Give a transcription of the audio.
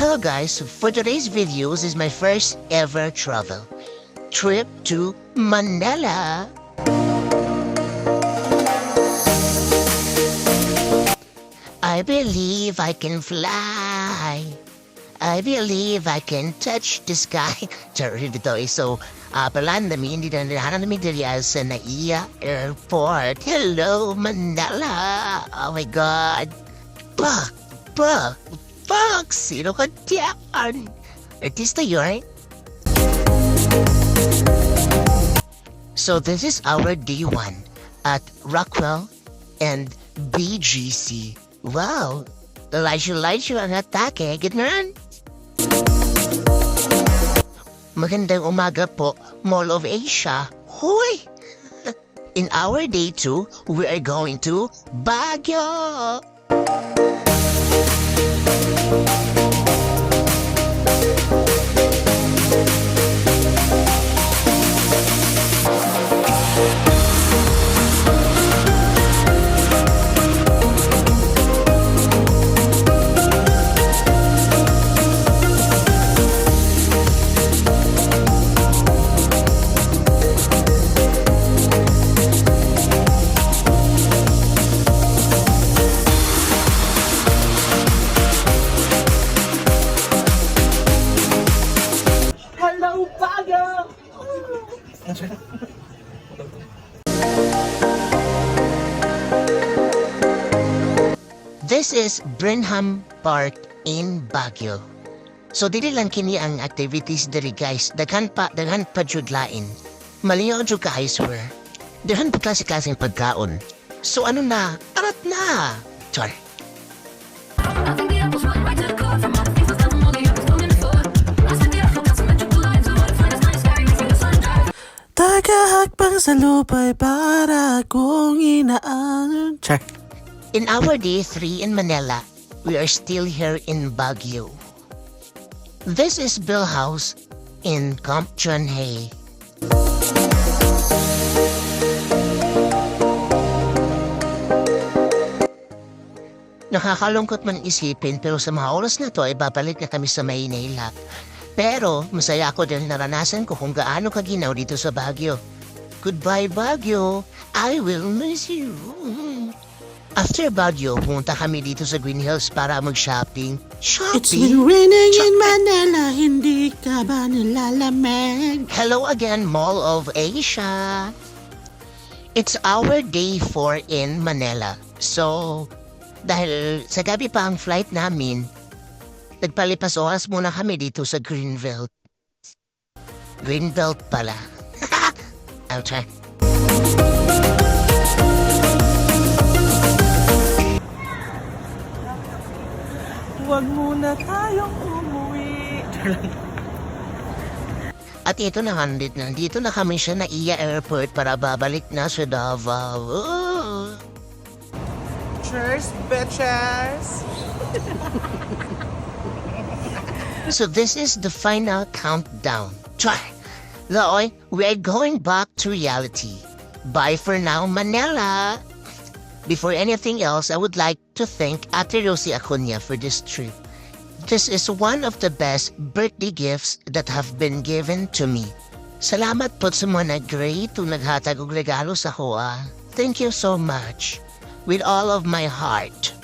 Hello guys, for today's videos is my first ever travel trip to Manila. I believe I can fly. I believe I can touch the sky. Sorry, dito so pelan namin hindi na namin diri sa Naiya Airport. Hello, Manila. Oh my God. Fuck! Sino ka diyan? Artista yun? So this is our day 1 at Rockwell and BGC. Wow! Layo ang atake. Gano'n? Magandang umaga po, Mall of Asia. Hoy! In our day 2, we are going to Baguio! This is Brenham Park in Baguio. So dili lang kini ang activities diri guys. Daghan pa jud lain. Maliyo jud ka sir. Daghan pa klase-klaseng pagkaon. So ano na? Arat na. Char. Tagahakbang sa lupa'y para kong inaanan. Check. In our day 3 in Manila, we are still here in Baguio. This is Bill House in Camp John Hay. Nakakalungkot man isipin pero sa mga oras na to ay babalik na kami sa Maynila. Pero masaya ako dahil naranasan ko kung gaano kaginaw dito sa Baguio. Goodbye Baguio, I will miss you. After Baguio, pumunta kami dito sa Green Hills para mag-shopping. It's been raining in Manila, hindi ka ba nilalamig? Hello again, Mall of Asia. It's our day 4 in Manila. So, dahil sa gabi pa ang flight namin, nagpalipas oras muna kami dito sa Greenbelt. Greenbelt pala. I'll try. Huwag muna tayong umuwi. At ito na nandito na kami sa Naiya Airport para babalik na sa Davao. Cheers, bitches! So this is the final countdown. Try. Loy, we're going back to reality. Bye for now, Manila. Before anything else, I would like to thank Ate Rosie Acuña for this trip. This is one of the best birthday gifts that have been given to me. Salamat po sa mga nag-great o naghatag og regalo sa kuha. Thank you so much. With all of my heart.